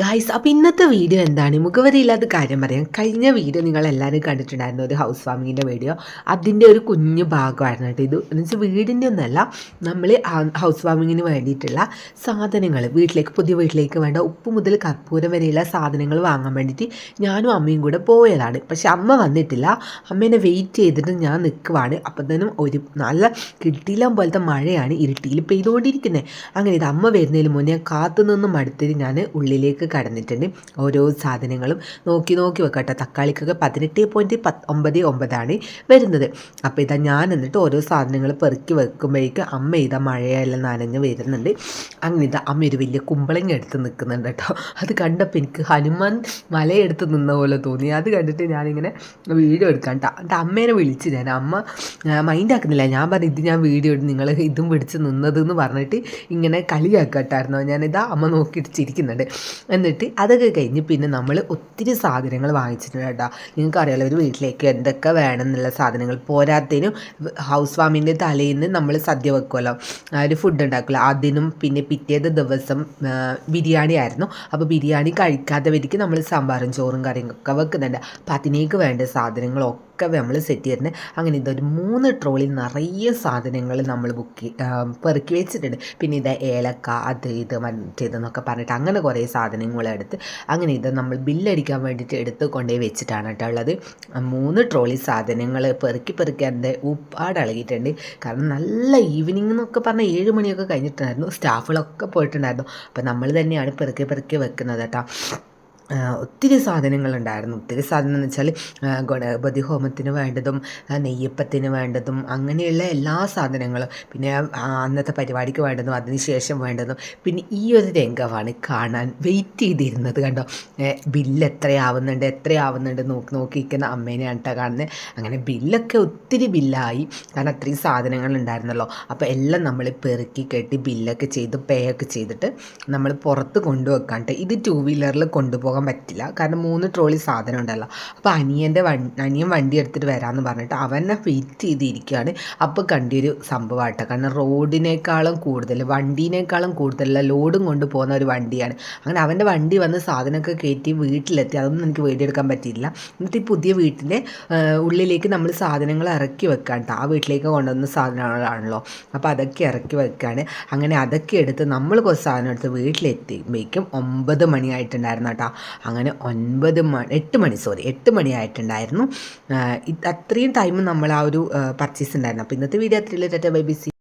Guys, അപ്പോൾ ഇന്നത്തെ video എന്താണ്? മുഖവരിയില്ലാത്ത കാര്യം പറയാം. കഴിഞ്ഞ വീഡിയോ നിങ്ങളെല്ലാവരും കണ്ടിട്ടുണ്ടായിരുന്നു, ഒരു ഹൗസ് വാമിങ്ങിൻ്റെ വീഡിയോ. അതിൻ്റെ ഒരു കുഞ്ഞു ഭാഗമായിരുന്നു കേട്ടോ ഇത്. എന്ന് വെച്ചാൽ വീടിൻ്റെ ഒന്നല്ല, നമ്മൾ ഹൗസ് വാമിങ്ങിന് വേണ്ടിയിട്ടുള്ള സാധനങ്ങൾ, പുതിയ വീട്ടിലേക്ക് വേണ്ട ഉപ്പ് മുതൽ കർപ്പൂരം വരെയുള്ള സാധനങ്ങൾ വാങ്ങാൻ വേണ്ടിയിട്ട് ഞാനും അമ്മയും കൂടെ പോയതാണ്. പക്ഷെ അമ്മ വന്നിട്ടില്ല. അമ്മേനെ വെയിറ്റ് ചെയ്തിട്ട് ഞാൻ നിൽക്കുവാണ്. അപ്പോഴത്തേനും ഒരു നല്ല കിട്ടിയില്ല പോലത്തെ മഴയാണ് ഇരുട്ടിയിൽ പെയ്തുകൊണ്ടിരിക്കുന്നത്. അങ്ങനെ ഇത് അമ്മ വരുന്നതിന് മുന്നേ കാത്തുനിന്ന് മടുത്തിട്ട് ഞാൻ ഉള്ളിലേക്ക് കടന്നിട്ടുണ്ട്. ഓരോ സാധനങ്ങളും നോക്കി വെക്കട്ടെ. തക്കാളിക്കൊക്കെ 18.9 വരുന്നത്. അപ്പോൾ ഇതാ ഞാൻ എന്നിട്ട് ഓരോ സാധനങ്ങൾ പെറുക്കി വെക്കുമ്പോഴേക്കും അമ്മ ഇതാ മഴയെല്ലാം നനഞ്ഞ് വരുന്നുണ്ട്. അങ്ങനെ ഇതാ അമ്മ ഒരു വലിയ കുമ്പളങ്ങ എടുത്ത് നിൽക്കുന്നുണ്ട് കേട്ടോ. അത് കണ്ടപ്പോൾ എനിക്ക് ഹനുമാൻ മലയെടുത്ത് നിന്ന പോലെ തോന്നി. അത് കണ്ടിട്ട് ഞാനിങ്ങനെ വീഡിയോ എടുക്കാം കേട്ടോ. എൻ്റെ അമ്മേനെ വിളിച്ച് ഞാൻ, അമ്മ മൈൻഡ് ആക്കുന്നില്ല. ഞാൻ പറഞ്ഞു ഇത് ഞാൻ വീഡിയോ എടുത്ത് നിങ്ങൾ ഇതും പിടിച്ച് നിന്നതെന്ന് പറഞ്ഞിട്ട് ഇങ്ങനെ കളിയാക്കട്ടായിരുന്നോ. ഞാനിതാ അമ്മ നോക്കിയിട്ട് ചിരിക്കുന്നുണ്ട്. എന്നിട്ട് അതൊക്കെ കഴിഞ്ഞ് പിന്നെ നമ്മൾ ഒത്തിരി സാധനങ്ങൾ വാങ്ങിച്ചിട്ടുണ്ട് കേട്ടോ. നിങ്ങൾക്കറിയാലോ ഒരു വീട്ടിലേക്ക് എന്തൊക്കെ വേണം എന്നുള്ള സാധനങ്ങൾ. പോരാത്തതിനും ഹൗസ് വാമിൻ്റെ തലേന്ന് നമ്മൾ സദ്യ വെക്കുമല്ലോ, ഒരു ഫുഡ് ഉണ്ടാക്കുമല്ലോ, അതിനും പിന്നെ പിറ്റേത് ദിവസം ബിരിയാണി ആയിരുന്നു. അപ്പോൾ ബിരിയാണി കഴിക്കാത്തവർക്ക് നമ്മൾ സാമ്പാറും ചോറും കറിയും ഒക്കെ വെക്കുന്നുണ്ട്. അപ്പോൾ അതിനേക്ക് വേണ്ട സാധനങ്ങളൊക്കെ നമ്മൾ സെറ്റ് ചെയ്തിട്ടുണ്ട്. അങ്ങനെ ഇതൊരു 3 ട്രോളി നിറയെ സാധനങ്ങൾ നമ്മൾ പെറുക്കി വെച്ചിട്ടുണ്ട്. പിന്നെ ഇത് ഏലക്ക, അത് ഇത് മറ്റേതെന്നൊക്കെ പറഞ്ഞിട്ട് അങ്ങനെ കുറേ സാധനങ്ങളെടുത്ത് അങ്ങനെ ഇത് നമ്മൾ ബില്ലടിക്കാൻ വേണ്ടിയിട്ട് എടുത്ത് കൊണ്ടുപോയി വെച്ചിട്ടാണ് കേട്ടോ ഉള്ളത്. 3 ട്രോളി സാധനങ്ങൾ പെറുക്കി എൻ്റെ ഉപ്പാടളകിയിട്ടുണ്ട്. കാരണം നല്ല ഈവനിങ് എന്നൊക്കെ പറഞ്ഞാൽ 7 മണിയൊക്കെ കഴിഞ്ഞിട്ടുണ്ടായിരുന്നു. സ്റ്റാഫുകളൊക്കെ പോയിട്ടുണ്ടായിരുന്നു. അപ്പോൾ നമ്മൾ തന്നെയാണ് പെറുക്കി വെക്കുന്നത് കേട്ടോ. ഒത്തിരി സാധനങ്ങളുണ്ടായിരുന്നു. ഒത്തിരി സാധനം എന്ന് വെച്ചാൽ ഗണപതി ഹോമത്തിന് വേണ്ടതും നെയ്യപ്പത്തിന് വേണ്ടതും അങ്ങനെയുള്ള എല്ലാ സാധനങ്ങളും, പിന്നെ അന്നത്തെ പരിപാടിക്ക് വേണ്ടതും അതിന് ശേഷം വേണ്ടതും. പിന്നെ ഈ ഒരു രംഗമാണ് കാണാൻ വെയിറ്റ് ചെയ്തിരുന്നത്. കണ്ടോ, ബില്ല് എത്രയാവുന്നുണ്ട് നോക്കിയിരിക്കുന്ന അമ്മേനെയാണ് കേട്ടോ കാണുന്നത്. അങ്ങനെ ബില്ലൊക്കെ ഒത്തിരി ബില്ലായി. കാരണം അത്രയും സാധനങ്ങളുണ്ടായിരുന്നല്ലോ. അപ്പോൾ എല്ലാം നമ്മൾ പെറുക്കി കെട്ടി ബില്ലൊക്കെ ചെയ്ത് പേ ഒക്കെ ചെയ്തിട്ട് നമ്മൾ പുറത്ത് കൊണ്ടുവെക്കാൻ കേട്ടോ. ഇത് 2 വീലറിൽ കൊണ്ടുപോകാൻ പറ്റില്ല, കാരണം 3 ട്രോളി സാധനം ഉണ്ടല്ലോ. അപ്പോൾ അനിയൻ വണ്ടി എടുത്തിട്ട് വരാമെന്ന് പറഞ്ഞിട്ട് അവനെ വെയിറ്റ് ചെയ്തിരിക്കുകയാണ്. അപ്പോൾ കണ്ടിയൊരു സംഭവമായിട്ടോ. കാരണം വണ്ടീനേക്കാളും കൂടുതലുള്ള ലോഡും കൊണ്ട് പോകുന്ന ഒരു വണ്ടിയാണ്. അങ്ങനെ അവൻ്റെ വണ്ടി വന്ന് സാധനമൊക്കെ കയറ്റി വീട്ടിലെത്തി. അതൊന്നും എനിക്ക് വീഡിയോയെടുക്കാൻ പറ്റിയില്ല. എന്നിട്ട് ഈ പുതിയ വീട്ടിൻ്റെ ഉള്ളിലേക്ക് നമ്മൾ സാധനങ്ങൾ ഇറക്കി വെക്കാൻ കേട്ടോ. ആ വീട്ടിലേക്ക് കൊണ്ടുവന്ന സാധനങ്ങളാണല്ലോ, അപ്പോൾ അതൊക്കെ ഇറക്കി വെക്കുകയാണ്. അങ്ങനെ അതൊക്കെ എടുത്ത് നമ്മൾ കുറച്ച് സാധനം എടുത്ത് വീട്ടിലെത്തിക്കുമ്പോഴേക്കും 9 മണിയായിട്ടുണ്ടായിരുന്നു കേട്ടോ. അങ്ങനെ 8 മണി ആയിട്ടുണ്ടായിരുന്നു. അത്രയും ടൈം നമ്മൾ ആ ഒരു പർച്ചേസ് ഉണ്ടായിരുന്നു. അപ്പോൾ ഇന്നത്തെ വീഡിയോ അത്രയും ബൈ ബി സി.